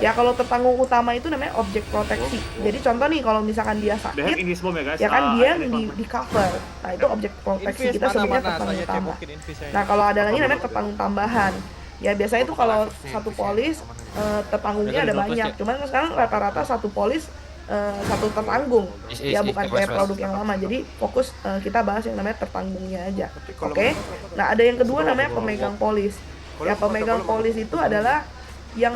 Ya kalau tertanggung utama itu namanya objek proteksi. Jadi contoh nih kalau misalkan dia sakit, ya kan dia di cover. Nah itu objek proteksi kita sebutnya tertanggung utama. Nah kalau ada lagi namanya tertanggung tambahan. Ya biasanya itu kalau satu polis tertanggungnya ada banyak. Cuman sekarang rata-rata satu polis satu tertanggung. Ya bukan kayak produk yang lama. Jadi fokus kita bahas yang namanya tertanggungnya aja. Oke. Nah ada yang kedua namanya pemegang polis. Ya pemegang polis itu adalah yang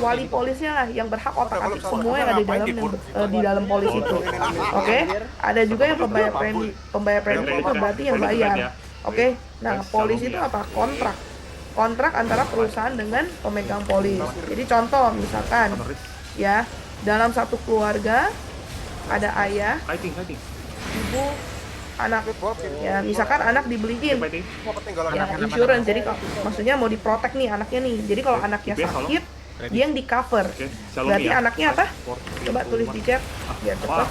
wali polisnya lah yang berhak otak-atik semua yang ada di dalam polis itu. Oke, ada juga yang pembayar premi itu berarti yang bayar. Oke, nah polis itu apa? Kontrak antara perusahaan dengan pemegang polis. Jadi contoh misalkan ya dalam satu keluarga ada ayah, ibu, anak. Ya misalkan anak dibeliin ya insurance, jadi maksudnya mau diprotek nih anaknya nih. Jadi kalau anaknya sakit dia yang di cover. Berarti anaknya apa? Coba tulis di chat biar cepat.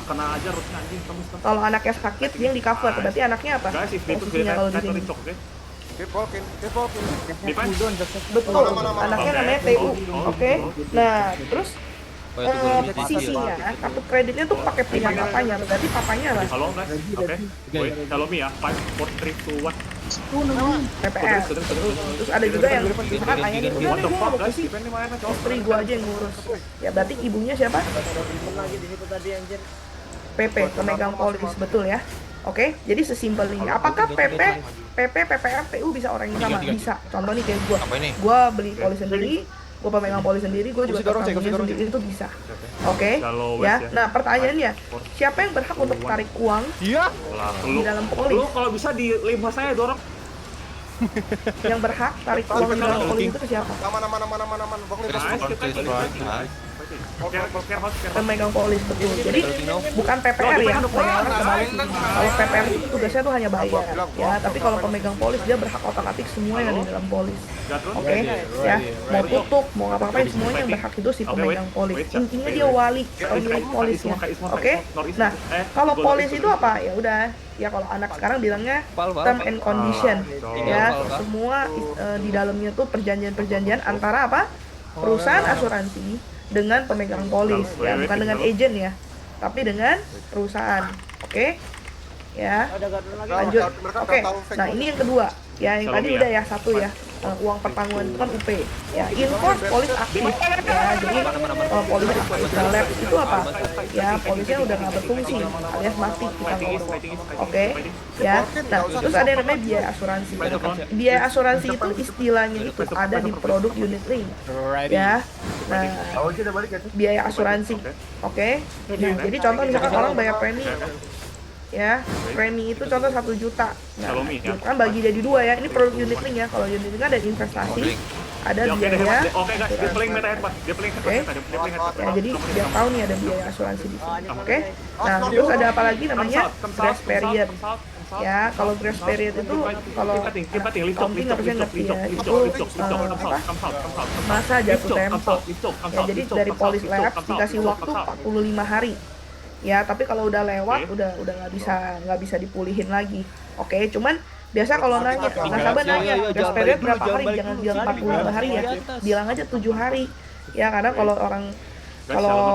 Kena aja harusnya anjing kamu. Kalau anaknya sakit dia yang di cover. Berarti anaknya apa? Posisinya kalau di sini. Betul. Anaknya namanya TU. Oke. Nah, terus sisinya kartu kreditnya tuh pakai punya papanya, berarti papanya lah. Halo guys, oke. Wait, tell me ya, 5, 4, 3, 2, 1. PPR. Terus ada juga yang misalkan ayahnya udah nih gua mau kasih istri gua aja yang ngurus. Ya berarti ibunya siapa? PP, pemegang polis, betul ya. Oke, jadi sesimpel ini. Apakah PPR, PU bisa orang yang sama? Bisa. Contoh nih kayak gua beli polis sendiri, gue pemegang polis sendiri, gue juga tertanggungnya sendiri, itu bisa. Oke, ya. Nah pertanyaannya, siapa yang berhak untuk tarik uang di dalam polis? Lu kalau bisa di lima saya dorong. Yang berhak tarik uang di dalam polis itu siapa? Pemegang polis, betul. Jadi bukan PPR ya, kalau PPR itu tugasnya tuh hanya bayar ya, tapi kalau pemegang polis dia berhak otak-atik semua yang ada di dalam polis. Oke, ya, mau tutup mau ngapa-ngapain semuanya yang berhak itu si pemegang polis. Intinya dia wali pemilik polisnya. Oke, nah kalau polis itu apa? Ya udah ya, kalau anak sekarang bilangnya term and condition ya, semua di dalamnya tuh perjanjian-perjanjian antara apa? Perusahaan asuransi dengan pemegang polis ya, bukan dengan agent ya, tapi dengan perusahaan. Oke, ya lanjut. Oke, nah ini yang kedua ya, yang tadi udah ya satu ya, uang pertanggungan itu kan UP ya. Enforce polis aktif ya, jadi polis lab itu apa ya, polisnya udah nggak berfungsi alias mati kita ngomong. Oke ya, nah terus ada yang namanya biaya asuransi. Biaya asuransi itu istilahnya itu ada di produk unit link ya. Nah biaya asuransi, oke. Nah jadi contoh misalkan orang bayar premi ya, premi itu contoh 1 juta. Nah, kan bagi jadi dua ya. Ini produk unit link ya. Kalau unit link ada investasi, ada biaya. Oke. Ya, jadi biar tahu nih ada biaya asuransi di sini. Oke. Nah, terus ada apa lagi namanya grace period. Ya, kalau grace period itu kalau accounting harusnya ngerti ya. Itu apa? Masa jatuh tempo. Ya, jadi dari polis labs dikasih waktu 45 hari. Ya tapi kalau udah lewat udah nggak bisa dipulihin lagi. Oke, cuman biasa kalau nanya nasabah nanya grace period berapa hari, jangan bilang 45 hari ya, bilang aja 7 hari ya, karena kalau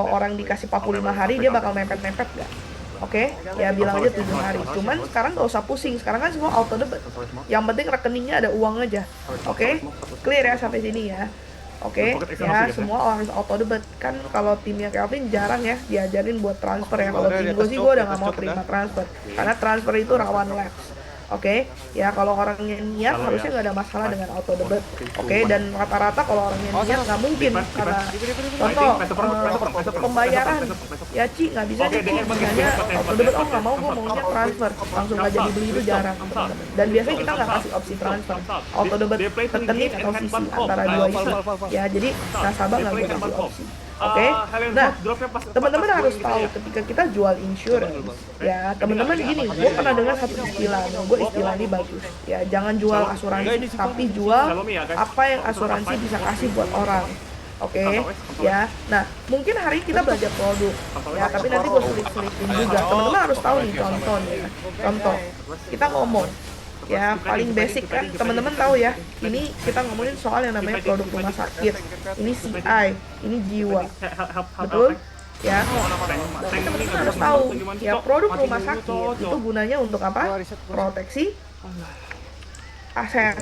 orang dikasih 45 hari dia bakal mepet-mepet nggak. Oke, ya bilang aja 7 hari. Cuman sekarang nggak usah pusing, sekarang kan semua auto debit, yang penting rekeningnya ada uang aja. Oke, clear ya sampai sini ya. Oke, ya semua harus auto debit. Kan kalau timnya Kelvin jarang ya diajarin buat transfer ya. Kalau tim gue sih gue udah nggak mau terima transfer, karena transfer itu rawan lapse. Oke, ya kalau orangnya niat harusnya nggak ada masalah dengan auto debit. Oke, dan rata-rata kalau orangnya niat nggak mungkin, karena contoh pembayaran ya Ci nggak bisa nih Ci misalnya auto debit, oh nggak mau, gue maunya transfer, langsung nggak jadi beli, itu jarang. Dan biasanya kita nggak kasih opsi transfer, auto debit rekening atau sisi antara dua itu ya, jadi nasabah nggak boleh kasih opsi. Oke, nah teman-teman harus tahu ketika kita jual insurance ya, teman-teman gini, gue pernah dengar satu istilah, gue istilah ini bagus ya, jangan jual asuransi tapi jual apa yang asuransi bisa kasih buat orang. Oke, ya. Nah, mungkin hari ini kita belajar produk ya, tapi nanti gue selip-selipin juga. Teman-teman harus tahu nih contoh ya. Contoh, kita ngomong Ya, paling basic kan teman-teman tahu ya. Ini kita ngomongin soal yang namanya produk rumah sakit. Ini CI, ini jiwa. Betul? Ya. Berarti teman-teman harus tahu ya produk rumah sakit itu gunanya untuk apa? Proteksi aset.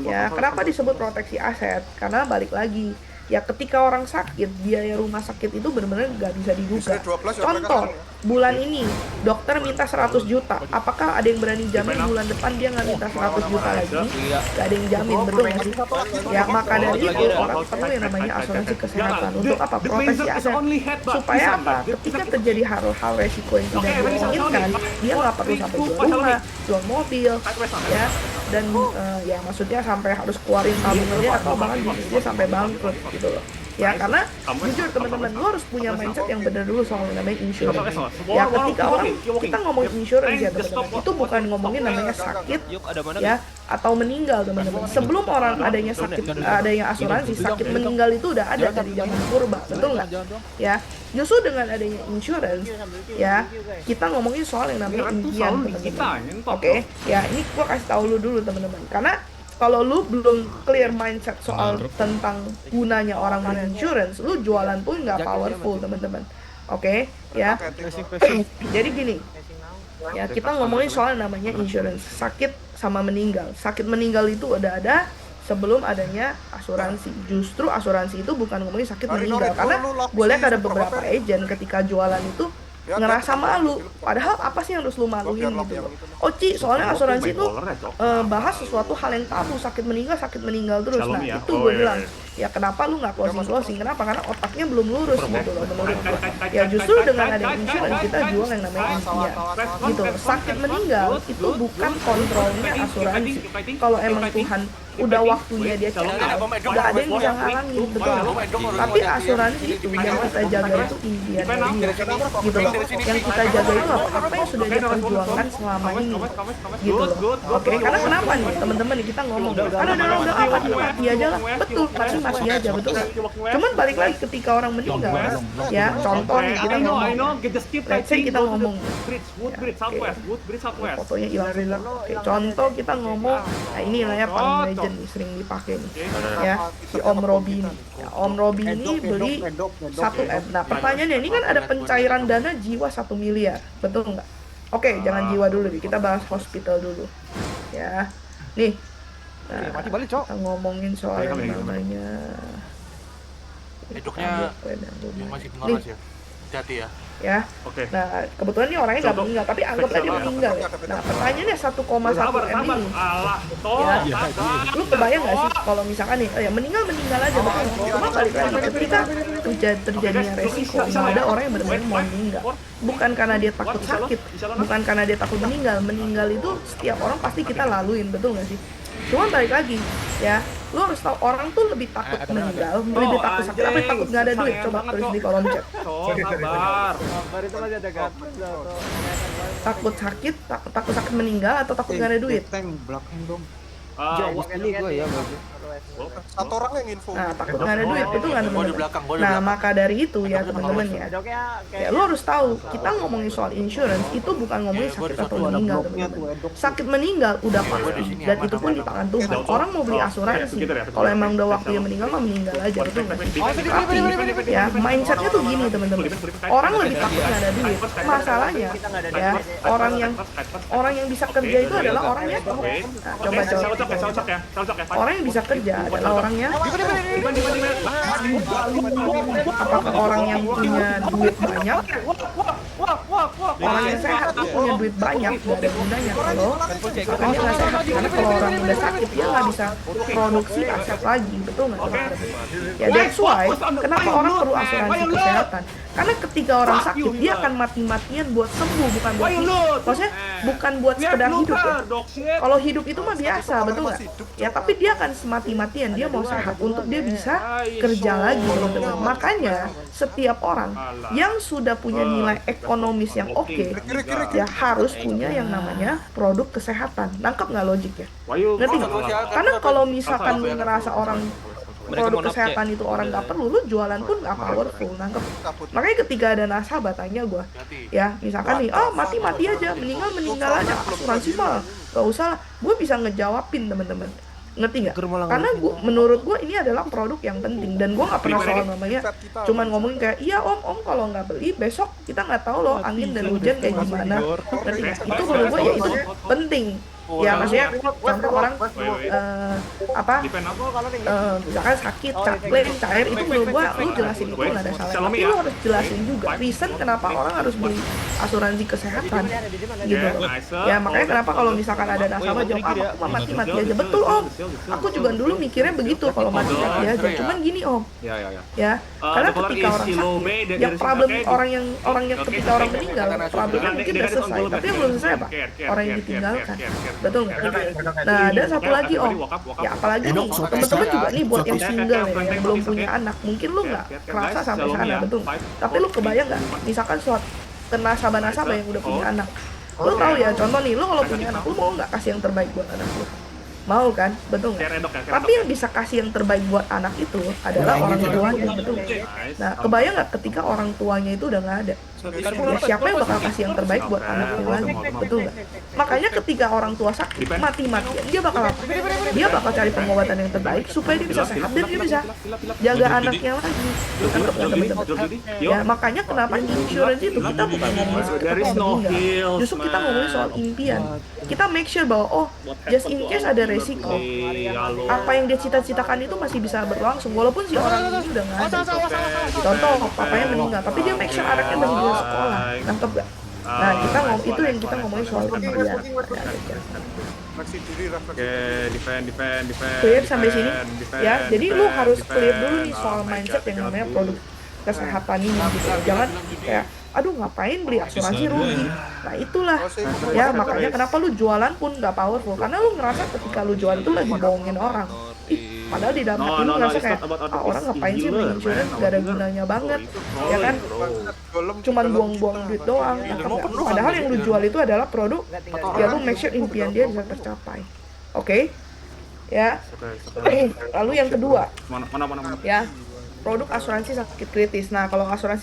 Ya, kenapa disebut proteksi aset? Karena balik lagi, ya ketika orang sakit, biaya rumah sakit itu benar-benar nggak bisa diduga. Contoh, bulan ini dokter minta 100 juta. Apakah ada yang berani jamin bulan depan dia nggak minta 100 juta lagi? Nggak ada yang jamin, betul nggak sih? Ya, maka dari itu orang perlu yang namanya asuransi kesehatan. Untuk apa? Proteksi aset. Supaya apa? Ketika terjadi hal-hal resiko yang tidak diinginkan, dia nggak perlu sampai jual rumah, jual mobil, ya. Dan ya maksudnya sampai harus keluarin tabungannya atau bahkan dia sampai bangkrut gitu loh. Ya karena jujur teman-teman, lu harus punya mindset yang benar dulu soal yang namanya insurance. Ya ketika kita ngomongin insurance ya teman-teman, itu bukan ngomongin namanya sakit ya atau meninggal teman-teman. Sebelum orang adanya sakit, adanya asuransi, sakit meninggal itu udah ada dari zaman purba, betul nggak? Ya justru dengan adanya insurance ya kita ngomongin soal yang namanya impian teman-teman. Oke, ya ini gua kasih tahu lu dulu teman-teman, karena kalau lu belum clear mindset soal tentang gunanya orang beli insurance, lu jualan pun nggak powerful teman-teman. Oke, ya. Jadi gini, ya kita ngomongin soal namanya insurance, sakit sama meninggal. Sakit meninggal itu udah ada sebelum adanya asuransi. Justru asuransi itu bukan ngomongin sakit meninggal, karena gue lihat ada beberapa agent ketika jualan itu ngerasa malu, padahal apa sih yang harus lu maluin gitu loh. Ci, soalnya asuransi itu bahas sesuatu hal yang tabu, sakit meninggal terus. Nah itu gue bilang, ya kenapa lu nggak closing? Kenapa? Karena otaknya belum lurus gitu loh menurut gue. Ya justru dengan ada insurance kita jual yang namanya impian gitu loh. Sakit meninggal itu bukan kontrolnya asuransi. Kalau emang Tuhan udah waktunya dia cekal, udah ada yang bisa ngalangin, betul. Tapi asuransi itu yang kita jaga itu impian dia, gitu loh. Yang kita jaga itu apa yang sudah dia perjuangkan selama ini, gitu loh. Oke, karena kenapa nih teman-teman kita ngomong, karena udah apa dia mati aja lah, betul, pasti mati aja, betul. Cuman balik lagi ketika orang meninggal, ya contoh nih kita ngomong, let's say kita ngomong, fotonya hilang. Oke, contoh kita ngomong, nah ini lah ya paling legend nih, sering dipakai nih, ya si Om Robi ini. Ya, Om Robi ini beli 1M. Nah pertanyaannya ini kan ada pencairan dana jiwa 1 miliar, betul nggak? Oke, jangan jiwa dulu nih, kita bahas hospital dulu. Ya, nih. Nah, kita ngomongin soal yang namanya. Hidupnya masih mengeras ya, hati-hati ya. Ya, nah kebetulan ini orangnya nggak meninggal, tapi anggaplah dia meninggal ya. Nah pertanyaannya 1,1 M ini, ya, lu kebayang nggak sih kalau misalkan nih, ya meninggal aja betul. Cuma balik lagi ketika terjadinya resiko, ada orang yang benar-benar mau meninggal, bukan karena dia takut sakit, bukan karena dia takut meninggal itu setiap orang pasti kita laluin, betul nggak sih? Cuma balik lagi, ya, lu harus tahu orang tuh lebih takut meninggal, lebih takut sakit, apa takut nggak ada duit? Coba tulis di kolom chat. Sabar itu masih ada gambar. Takut sakit meninggal atau takut nggak ada duit? Belakang dong. Ini gue ya Satu orang yang info. Nah, takut nggak ada duit itu nggak teman-teman. Nah, maka dari itu ya teman-teman ya lo harus tahu kita ngomongin soal insurance itu bukan ngomongin sakit atau meninggal teman-teman. Sakit meninggal udah pasti dan itu pun di tangan Tuhan. Orang mau beli asuransi, kalau emang udah waktunya meninggal mah meninggal aja, betul nggak sih? Tapi ya mindsetnya tuh gini teman-teman. Orang lebih takut nggak ada duit. Masalahnya ya orang yang bisa kerja itu adalah orangnya. Nah, coba orang yang bisa kerja adalah orangnya. Apakah orang yang punya duit banyak? Orang yang sehat tuh punya duit banyak, gak ada gunanya kalau misalkan dia nggak sehat. Karena kalau orang udah sakit dia nggak bisa produksi aset lagi, betul nggak teman-teman? Ya that's why kenapa orang perlu asuransi kesehatan. Karena ketika orang sakit dia akan mati-matian buat sembuh, bukan buat hidup. Maksudnya bukan buat sekedar hidup ya. Kalau hidup itu mah biasa, betul nggak? Ya tapi dia akan semati-matian, dia mau sehat untuk dia bisa kerja lagi teman-teman. Makanya setiap orang yang sudah punya nilai ekonomis yang oke, ya harus punya yang namanya produk kesehatan. Nangkep nggak logiknya? Ngerti nggak? Karena kalau misalkan lu ngerasa orang produk kesehatan itu orang nggak perlu, lu jualan pun nggak powerful, nangkep. Makanya ketika ada nasabah tanya gue, ya misalkan nih, mati aja, meninggal aja, asuransi mah gak usah lah. Gue bisa ngejawabin teman-teman, ngerti nggak? Karena menurut gue ini adalah produk yang penting, dan gue nggak pernah soal namanya cuman ngomongin kayak iya om kalau nggak beli besok kita nggak tahu loh angin dan hujan kayak gimana, ngerti nggak? Itu menurut gue ya itu penting. Ya maksudnya contoh orang misalkan sakit, caklaim, cair, itu menurut gua lu jelasin itu nggak ada salah, tapi lu harus jelasin juga reason kenapa orang harus beli asuransi kesehatan gitu. Ya makanya kenapa kalau misalkan ada nasabah jawab aku mati aja, betul om, aku juga dulu mikirnya begitu kalau mati aja, cuman gini om, ya karena ketika orang sakit, yang problem orang yang ketika orang meninggal, problemnya mungkin udah selesai, tapi yang belum selesai apa? Orang yang ditinggalkan. Betul nggak? Nah, ada satu lagi om, ya apalagi nih teman-teman juga nih buat yang single ya, yang belum punya anak, mungkin lu nggak kerasa sampai sana, betul? Tapi lu kebayang nggak? Misalkan suatu nasabah yang udah punya anak, lu tahu ya, contoh nih, lu kalau punya anak, lu mau nggak kasih yang terbaik buat anak lu? Mau kan, betul nggak? Tapi yang bisa kasih yang terbaik buat anak itu adalah orang tuanya, betul nggak? Nah, kebayang nggak ketika orang tuanya itu udah nggak ada? Ya, siapa yang bakal kasih yang terbaik buat anaknya lagi, betul nggak? Makanya ketika orang tua sakit mati-matian, dia bakal apa? Dia bakal cari pengobatan yang terbaik supaya dia bisa sehat dan dia bisa jaga anaknya lagi. Nangkep nggak teman-teman? Ya makanya kenapa insurance itu kita bukan ngomongin sekedar meninggal, justru kita ngomongin soal impian. Kita make sure bahwa just in case ada resiko, apa yang dia cita-citakan itu masih bisa berlangsung walaupun si orang ini udah nggak ada. Contoh papanya meninggal, tapi dia make sure anaknya masih bisa sekolah, nangkep gak? Nah kita itu yang kita ngomongin soal impian. Defend. Clear sampai sini ya, jadi lu harus clear dulu nih soal mindset yang namanya produk kesehatan ini gitu. Jangan kayak aduh ngapain beli asuransi rugi. Nah itulah ya makanya kenapa lu jualan pun nggak powerful, karena lu ngerasa ketika lu jualan itu lagi bohongin orang. Padahal di dalam hati lu ngerasa kayak orang ngapain sih beli insurance, gak ada gunanya banget ya kan, cuman buang-buang duit doang. Padahal yang lu jual itu adalah produk ya lu make sure impian dia bisa tercapai. Oke? Ya. Lalu yang kedua ya produk asuransi sakit kritis. Nah kalau asuransi